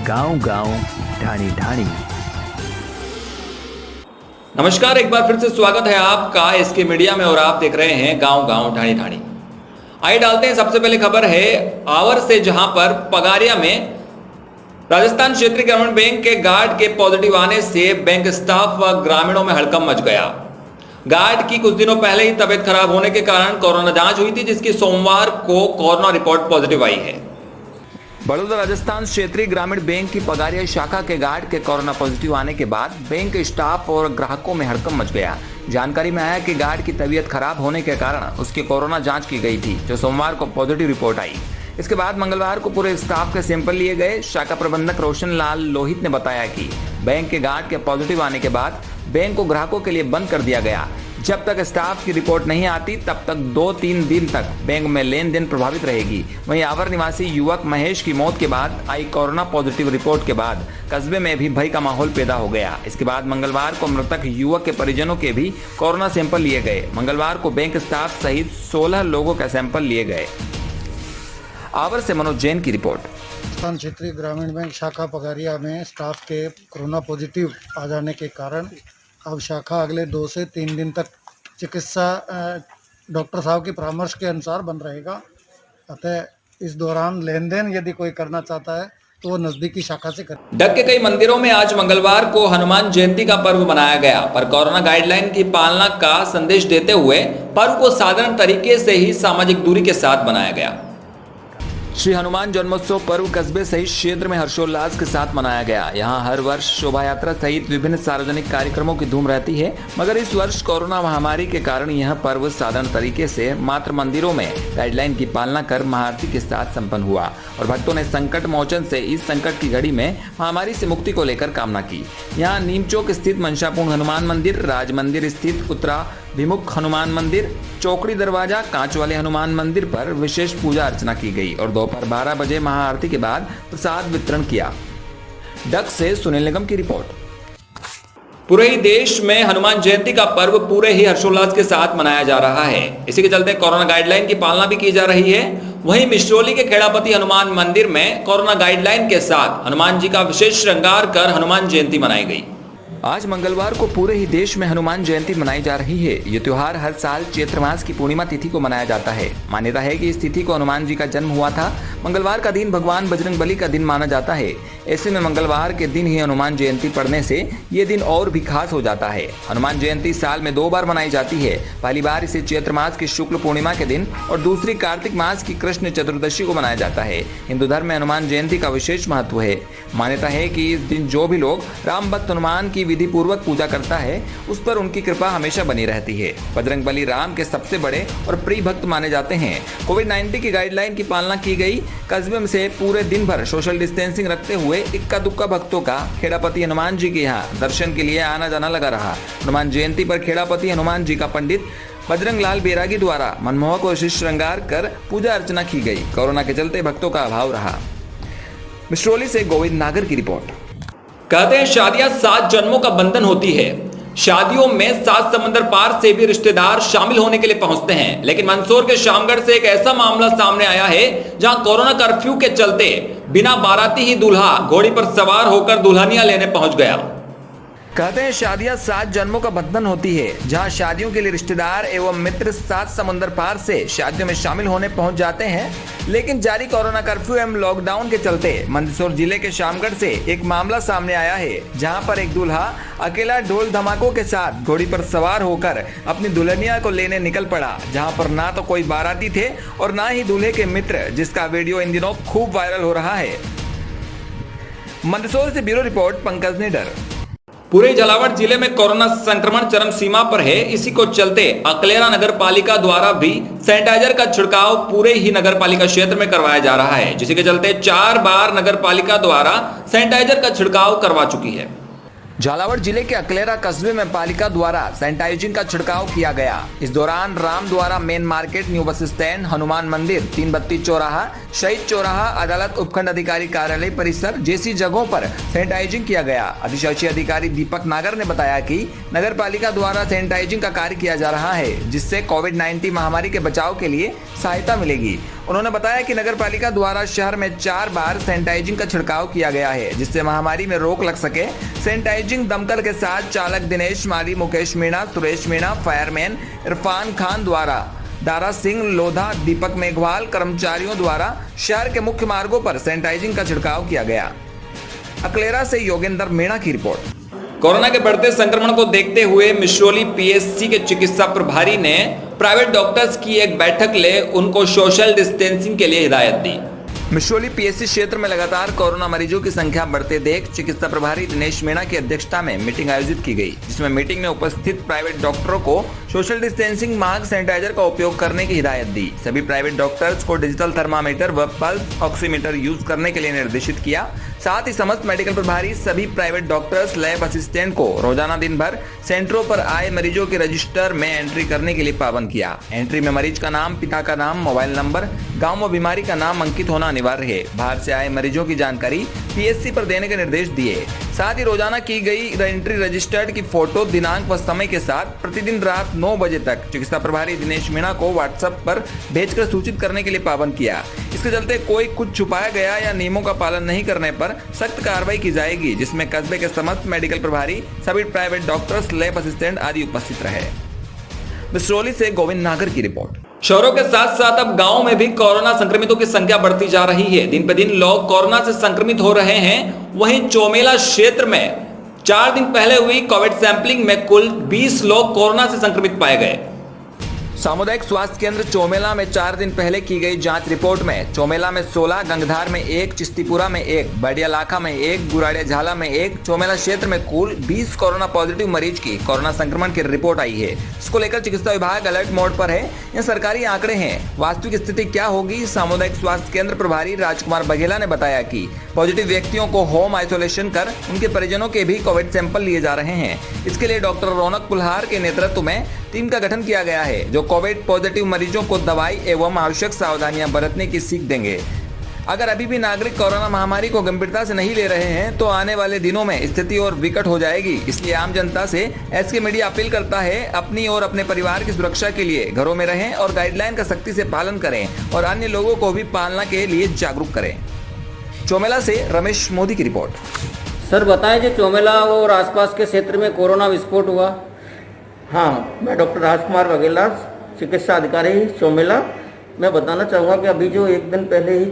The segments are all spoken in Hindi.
गांव गांव ढाणी ढाणी। नमस्कार, एक बार फिर से स्वागत है आपका एसके मीडिया में और आप देख रहे हैं गांव गांव ढाणी ढाणी। आइए डालते हैं सबसे पहले खबर है आवर से, जहां पर पगारिया में राजस्थान क्षेत्रीय ग्रामीण बैंक के गार्ड के पॉजिटिव आने से बैंक स्टाफ व ग्रामीणों में हड़कंप मच गया। गार्ड की कुछ दिनों पहले ही तबियत खराब होने के कारण कोरोना जांच हुई थी, जिसकी सोमवार को कोरोना रिपोर्ट पॉजिटिव आई है। बड़ौदा राजस्थान क्षेत्रीय ग्रामीण बैंक की पगारिया शाखा के गार्ड के कोरोना पॉजिटिव आने के बाद बैंक स्टाफ और ग्राहकों में हड़कंप मच गया। जानकारी में आया कि गार्ड की तबीयत खराब होने के कारण उसकी कोरोना जांच की गई थी, जो सोमवार को पॉजिटिव रिपोर्ट आई। इसके बाद मंगलवार को पूरे स्टाफ के सैंपल लिए गए। शाखा प्रबंधक रोशन लाल लोहित ने बताया कि बैंक के गार्ड के पॉजिटिव आने के बाद बैंक को ग्राहकों के लिए बंद कर दिया गया। जब तक स्टाफ की रिपोर्ट नहीं आती तब तक 2-3 दिन तक बैंक में लेन देन प्रभावित रहेगी। वहीं आवर निवासी युवक महेश की मौत के बाद आई कोरोना पॉजिटिव रिपोर्ट के बाद कस्बे में भी भय का माहौल पैदा हो गया। इसके बाद मंगलवार को मृतक युवक के परिजनों के भी कोरोना सैंपल लिए गए। मंगलवार को बैंक स्टाफ सहित 16 लोगों का सैंपल लिए गए। आवर से मनोज जैन की रिपोर्ट। राजस्थान क्षेत्रीय ग्रामीण बैंक शाखा पगारिया में स्टाफ के कोरोना पॉजिटिव आ जाने के कारण अब शाखा अगले 2 से 3 दिन तक चिकित्सा डॉक्टर साहब की परामर्श के अनुसार बंद रहेगा। अतः इस दौरान लेन देन यदि कोई करना चाहता है तो वो नजदीकी शाखा से करे। डग के कई मंदिरों में आज मंगलवार को हनुमान जयंती का पर्व मनाया गया, पर कोरोना गाइडलाइन की पालना का संदेश देते हुए पर्व को साधारण तरीके से ही सामाजिक दूरी के साथ मनाया गया। श्री हनुमान जन्मोत्सव पर्व कस्बे सहित क्षेत्र में हर्षोल्लास के साथ मनाया गया। यहाँ हर वर्ष शोभा यात्रा सहित विभिन्न सार्वजनिक कार्यक्रमों की धूम रहती है, मगर इस वर्ष कोरोना महामारी के कारण यह पर्व साधारण तरीके से मात्र मंदिरों में गाइडलाइन की पालना कर महाआरती के साथ संपन्न हुआ और भक्तों ने संकट मोचन से इस संकट की घड़ी में महामारी से मुक्ति को लेकर कामना की। यहाँ नीमचौक स्थित मंशापूर्ण हनुमान मंदिर, राज मंदिर स्थित उत्तराभिमुख हनुमान मंदिर, चौकड़ी दरवाजा, कांच वाले हनुमान मंदिर पर विशेष पूजा अर्चना की गई और दोपहर 12 बजे महाआरती के बाद प्रसाद वितरण किया। डग से सुनील निगम की रिपोर्ट। पूरे ही देश में हनुमान जयंती का पर्व पूरे ही हर्षोल्लास के साथ मनाया जा रहा है। इसी के चलते कोरोना गाइडलाइन की पालना भी की जा रही है। वहीं मिश्रोली के खेड़ापति हनुमान मंदिर में कोरोना गाइडलाइन के साथ हनुमान जी का विशेष श्रृंगार कर हनुमान जयंती मनाई गई। आज मंगलवार को पूरे ही देश में हनुमान जयंती मनाई जा रही है। ये त्योहार हर साल चैत्र मास की पूर्णिमा तिथि को मनाया जाता है। मान्यता है कि इस तिथि को हनुमान जी का जन्म हुआ था। मंगलवार का दिन भगवान बजरंगबली का दिन माना जाता है। ऐसे में मंगलवार के दिन ही हनुमान जयंती पड़ने से ये दिन और भी खास हो जाता है। हनुमान जयंती साल में 2 बार मनाई जाती है। पहली बार इसे चैत्र मास की शुक्ल पूर्णिमा के दिन और दूसरी कार्तिक मास की कृष्ण चतुर्दशी को मनाया जाता है। हिंदू धर्म में हनुमान जयंती का विशेष महत्व है। मान्यता है कि इस दिन जो भी लोग राम भक्त हनुमान की विधि पूर्वक पूजा करता है, उस पर उनकी कृपा हमेशा बनी रहती है। बजरंगबली राम के सबसे बड़े और प्रिय भक्त माने जाते हैं। कोविड-19 की गाइडलाइन की पालना की गई। कस्बे में से पूरे दिन भर सोशल डिस्टेंसिंग रखते हुए इक्का दुक्का भक्तों का खेड़ापति हनुमान जी के यहाँ दर्शन के लिए आना जाना लगा रहा। हनुमान जयंती पर खेड़ापति हनुमान जी का पंडित बजरंग लाल बैरागी द्वारा मनमोहक और विशेष श्रृंगार कर पूजा अर्चना की गई। कोरोना के चलते भक्तों का अभाव रहा। मिश्रोली से गोविंद नागर की रिपोर्ट। कहते हैं शादियां 7 जन्मों का बंधन होती है। शादियों में 7 समंदर पार से भी रिश्तेदार शामिल होने के लिए पहुंचते हैं, लेकिन मंदसौर के शामगढ़ से एक ऐसा मामला सामने आया है जहां कोरोना कर्फ्यू के चलते बिना बाराती ही दूल्हा घोड़ी पर सवार होकर दुल्हनियां लेने पहुंच गया। कहते हैं शादियां 7 जन्मों का बंधन होती है, जहां शादियों के लिए रिश्तेदार एवं मित्र 7 समंदर पार से शादियों में शामिल होने पहुंच जाते हैं, लेकिन जारी कोरोना कर्फ्यू एवं लॉकडाउन के चलते मंदसौर जिले के शामगढ़ से एक मामला सामने आया है, जहां पर एक दूल्हा अकेला ढोल धमाकों के साथ घोड़ी पर सवार होकर अपनी दुल्हनिया को लेने निकल पड़ा, जहां पर ना तो कोई बाराती थे और ना ही दूल्हे के मित्र, जिसका वीडियो इन दिनों खूब वायरल हो रहा है। मंदसौर से ब्यूरो रिपोर्ट, पंकज निडर। पूरे झालावाड़ जिले में कोरोना संक्रमण चरम सीमा पर है। इसी को चलते अकलेरा नगर पालिका द्वारा भी सैनिटाइजर का छिड़काव पूरे ही नगर पालिका क्षेत्र में करवाया जा रहा है, जिसके चलते 4 बार नगर पालिका द्वारा सैनिटाइजर का छिड़काव करवा चुकी है। झालावाड़ जिले के अकलेरा कस्बे में पालिका द्वारा सैनिटाइजिंग का छिड़काव किया गया। इस दौरान राम द्वारा main market, new bus stand, Hanuman मंदिर, 3 बत्ती चौराहा, शहीद चौराहा, अदालत, उपखंड अधिकारी कार्यालय परिसर जैसी जगहों पर सैनिटाइजिंग किया गया। अधिशासी अधिकारी दीपक नागर ने बताया कि नगर पालिका द्वारा सैनिटाइजिंग का कार्य किया जा रहा है, जिससे कोविड-19 महामारी के बचाव के लिए सहायता मिलेगी। उन्होंने बताया कि नगर पालिका द्वारा शहर में 4 बार सैनिटाइजिंग का छिड़काव किया गया है, जिससे महामारी में रोक लग सके। सैनिटाइजिंग दमकल के साथ चालक दिनेश माली, मुकेश मीणा, सुरेश मीणा, फायरमैन इरफान खान द्वारा, दारा सिंह लोधा, दीपक मेघवाल कर्मचारियों द्वारा शहर के मुख्य मार्गों पर सैनिटाइजिंग का छिड़काव किया गया। अकलेरा से योगेंद्र मीणा की रिपोर्ट। कोरोना के बढ़ते संक्रमण को देखते हुए मिश्रोली पीएससी के चिकित्सा प्रभारी ने प्राइवेट डॉक्टर्स की एक बैठक ले उनको सोशल डिस्टेंसिंग के लिए हिदायत दी। मिश्रोली पीएससी क्षेत्र में लगातार कोरोना मरीजों की संख्या बढ़ते देख चिकित्सा प्रभारी दिनेश मीणा की अध्यक्षता में मीटिंग आयोजित की गई, जिसमें मीटिंग में उपस्थित प्राइवेट डॉक्टरों को सोशल डिस्टेंसिंग मास्क, सैनिटाइजर का उपयोग करने की हिदायत दी। सभी प्राइवेट डॉक्टर्स को डिजिटल थर्मामीटर व पल्स ऑक्सीमीटर यूज करने के लिए निर्देशित किया। साथ ही समस्त मेडिकल प्रभारी सभी प्राइवेट डॉक्टर्स, लैब असिस्टेंट को रोजाना दिन भर सेंटरों पर आए मरीजों के रजिस्टर में एंट्री करने के लिए पाबंद किया। एंट्री में मरीज का नाम, पिता का नाम, मोबाइल नंबर, गांव व बीमारी का नाम अंकित होना अनिवार्य है। बाहर से आए मरीजों की जानकारी पीएससी पर देने के निर्देश दिए। साथ ही रोजाना की गई एंट्री रजिस्टर्ड की फोटो, दिनांक व समय के साथ प्रतिदिन रात 9 बजे तक चिकित्सा प्रभारी दिनेश मीणा को व्हाट्सएप पर भेजकर सूचित करने के लिए पाबंद किया। इसके चलते कोई कुछ छुपाया गया या नियमों का पालन नहीं करने पर सख्त कार्रवाई की जाएगी, जिसमें कस्बे के समस्त मेडिकल प्रभारी, सभी प्राइवेट डॉक्टर्स, लैब असिस्टेंट आदि उपस्थित रहे। मिश्रोली से गोविंद नागर की रिपोर्ट। शहरों के साथ साथ अब गांवों में भी कोरोना संक्रमितों की संख्या बढ़ती जा रही है। दिन पे दिन लोग कोरोना से संक्रमित हो रहे हैं। वहीं चोमेला क्षेत्र में 4 दिन पहले हुई कोविड सैंपलिंग में कुल 20 लोग कोरोना से संक्रमित पाए गए। सामुदायिक स्वास्थ्य केंद्र चोमेला में 4 दिन पहले की गई जांच रिपोर्ट में चोमेला में 16, गंगधार में 1, चिश्तीपुरा में 1, बडियालाखा में 1, गुराड़िया झाला में 1, चोमेला क्षेत्र में कुल 20 कोरोना पॉजिटिव मरीज की कोरोना संक्रमण की रिपोर्ट आई है। इसको लेकर चिकित्सा विभाग अलर्ट मोड पर है। यह सरकारी आंकड़े हैं, वास्तविक स्थिति क्या होगी। सामुदायिक स्वास्थ्य केंद्र प्रभारी राजकुमार बघेला ने बताया कि पॉजिटिव व्यक्तियों को होम आइसोलेशन कर उनके परिजनों के भी कोविड सैंपल लिए जा रहे हैं। इसके लिए डॉक्टर रौनक कुल्हार के नेतृत्व में टीम का गठन किया गया है, जो कोविड पॉजिटिव मरीजों को दवाई एवं आवश्यक सावधानियां बरतने की सीख देंगे। अगर अभी भी नागरिक कोरोना महामारी को गंभीरता से नहीं ले रहे हैं तो आने वाले दिनों में स्थिति और विकट हो जाएगी। इसलिए आम जनता से एसके मीडिया अपील करता है, अपनी और अपने परिवार की सुरक्षा के लिए घरों में रहें और गाइडलाइन का सख्ती से पालन करें और अन्य लोगों को भी पालना के लिए जागरूक करें। चोमेला से रमेश मोदी की रिपोर्ट। सर बताएं, जो चोमेला और आसपास के क्षेत्र में कोरोना विस्फोट हुआ। हाँ, मैं डॉक्टर राजकुमार बघेला, चिकित्सा अधिकारी चोमेला। मैं बताना चाहूँगा कि अभी जो 1 दिन पहले ही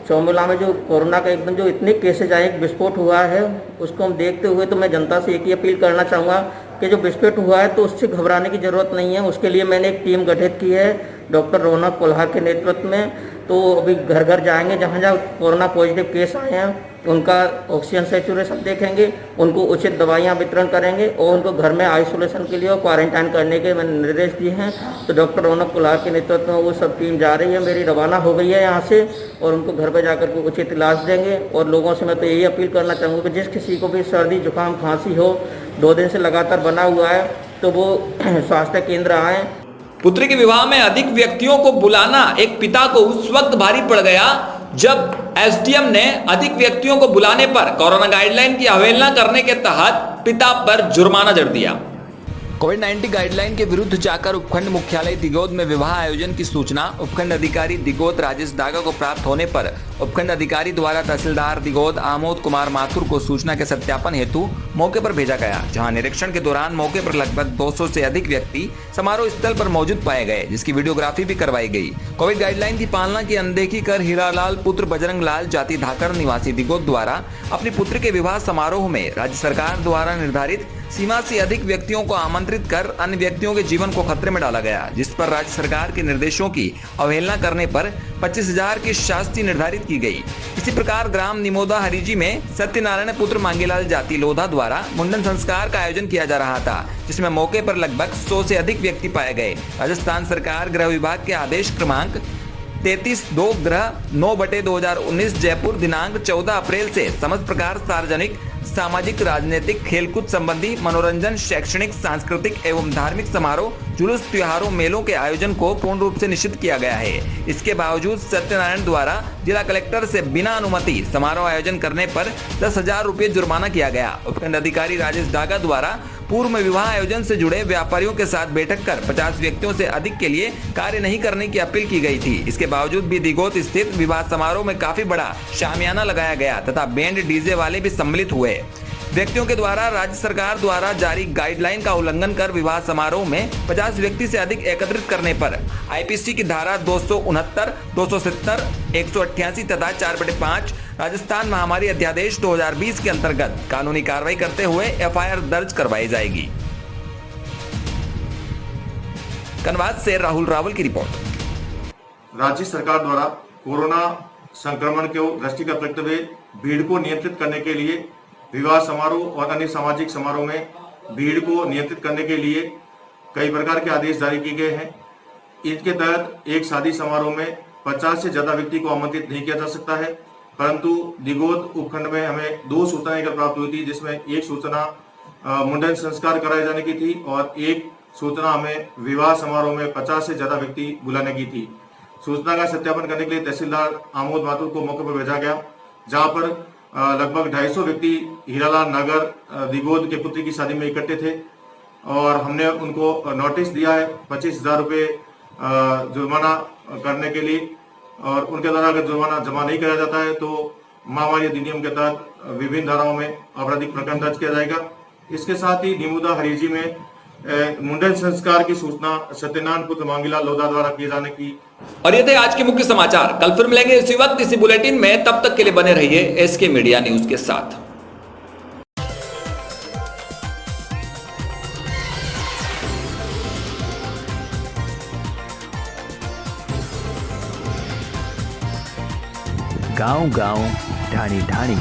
चोमेला में जो कोरोना का एकदम जो इतने केसेज आए, एक विस्फोट हुआ है, उसको हम देखते हुए तो मैं जनता से एक ही अपील करना चाहूँगा कि जो विस्फोट हुआ है तो उससे घबराने की ज़रूरत नहीं है। उसके लिए मैंने एक टीम गठित की है डॉक्टर रौनक कुल्हार के नेतृत्व में। तो अभी घर घर जाएंगे, जहाँ जहाँ कोरोना पॉजिटिव केस आए हैं उनका ऑक्सीजन सैचुरेशन देखेंगे, उनको उचित दवाइयाँ वितरण करेंगे और उनको घर में आइसोलेशन के लिए और क्वारंटाइन करने के मैंने निर्देश दिए हैं। तो डॉक्टर रौनक कुल्हार के नेतृत्व में वो सब टीम जा रही है, मेरी रवाना हो गई है यहाँ से, और उनको घर पर जाकर के उचित इलाज देंगे। और लोगों से मैं तो यही अपील करना चाहूँगा कि जिस किसी को भी सर्दी जुकाम खांसी हो, 2 दिन से लगातार बना हुआ है, तो वो स्वास्थ्य केंद्र आए। पुत्री के विवाह में अधिक व्यक्तियों को बुलाना एक पिता को उस वक्त भारी पड़ गया जब एसडीएम ने अधिक व्यक्तियों को बुलाने पर कोरोना गाइडलाइन की अवहेलना करने के तहत पिता पर जुर्माना जड़ दिया। कोविड-19 गाइडलाइन के विरुद्ध जाकर उपखंड मुख्यालय दिगोद में विवाह आयोजन की सूचना उपखंड अधिकारी दिगोद राजेश दागा को प्राप्त होने पर उपखंड अधिकारी द्वारा तहसीलदार दिगोद आमोद कुमार माथुर को सूचना के सत्यापन हेतु मौके पर भेजा गया, जहां निरीक्षण के दौरान मौके पर लगभग 200 से अधिक व्यक्ति समारोह स्थल पर मौजूद पाए गए, जिसकी वीडियोग्राफी भी करवाई गई। कोविड गाइडलाइन की पालना की अनदेखी कर हीरालाल पुत्र बजरंग लाल जाति धाकड़ निवासी दिगोद द्वारा अपनी पुत्र के विवाह समारोह में राज्य सरकार द्वारा निर्धारित सीमा से अधिक व्यक्तियों को आमंत्रित कर अन्य व्यक्तियों के जीवन को खतरे में डाला गया, जिस पर राज्य सरकार के निर्देशों की अवहेलना करने पर 25,000 की शास्ति निर्धारित की गई। इसी प्रकार ग्राम निमोदा हरिजी में सत्यनारायण पुत्र मांगीलाल जाति लोधा द्वारा मुंडन संस्कार का आयोजन किया जा रहा था, जिसमें मौके पर लगभग 100 से अधिक व्यक्ति पाए गए। राजस्थान सरकार गृह विभाग के आदेश क्रमांक 33/2 ग्रह 9/2019 जयपुर दिनांक 14 अप्रैल से समस्त प्रकार सार्वजनिक, सामाजिक, राजनीतिक, खेलकूद संबंधी, मनोरंजन, शैक्षणिक, सांस्कृतिक एवं धार्मिक समारोह, जुलूस, त्योहारों, मेलों के आयोजन को पूर्ण रूप से निषिद्ध किया गया है। इसके बावजूद सत्यनारायण द्वारा जिला कलेक्टर से बिना अनुमति समारोह आयोजन करने पर 10,000 रुपये जुर्माना किया गया। उपखंड अधिकारी राजेश दागा द्वारा पूर्व में विवाह आयोजन से जुड़े व्यापारियों के साथ बैठक कर 50 व्यक्तियों से अधिक के लिए कार्य नहीं करने की अपील की गई थी। इसके बावजूद भी दिगोत स्थित विवाह समारोह में काफी बड़ा शामियाना लगाया गया तथा बैंड डीजे वाले भी सम्मिलित हुए। व्यक्तियों के द्वारा राज्य सरकार द्वारा जारी गाइडलाइन का उल्लंघन कर विवाह समारोह में 50 व्यक्ति से अधिक एकत्रित करने पर आईपीसी की धारा 269, 270, 188 तथा 4/5 राजस्थान महामारी अध्यादेश 2020 के अंतर्गत कानूनी कार्रवाई करते हुए एफआईआर दर्ज करवाई जाएगी। कनवाद से राहुल रावल की रिपोर्ट। राज्य सरकार द्वारा कोरोना संक्रमण को दृष्टिगत रखते हुए भीड़ को नियंत्रित करने के लिए विवाह समारोह और अन्य सामाजिक समारोह में भीड़ को नियंत्रित करने के लिए कई प्रकार के आदेश जारी किए गए हैं। इसके तहत एक शादी समारोह में 50 से ज्यादा व्यक्ति को आमंत्रित नहीं किया जा सकता है, परंतु दिगोद उपखंड में हमें 2 सूचनाएं प्राप्त हुई थी, जिसमें एक सूचना मुंडन संस्कार कराए जाने की थी और एक सूचना हमें विवाह समारोह में 50 से ज्यादा व्यक्ति बुलाने की थी। सूचना का सत्यापन करने के लिए तहसीलदार आमोद माथुर को मौके पर भेजा गया, जहां पर लगभग 250 व्यक्ति हीरालाल नगर दिगोद के पुत्री की शादी में इकट्ठे थे और हमने उनको नोटिस दिया है 25,000 रुपये जुर्माना करने के लिए, और उनके द्वारा अगर जुर्माना जमा नहीं कराया जाता है तो महामारी अधिनियम के तहत विभिन्न धाराओं में आपराधिक प्रकरण दर्ज किया जाएगा। इसके साथ ही निमुदा हरीजी में मुंडन संस्कार की सूचना सत्यनारायण पुत्र मांगीलाल लोधा द्वारा किए जाने की। और ये थे आज के मुख्य समाचार। कल फिर मिलेंगे इसी वक्त इसी बुलेटिन में, तब तक के लिए बने रहिए एसके मीडिया न्यूज के साथ। गांव गांव ढाणी ढाणी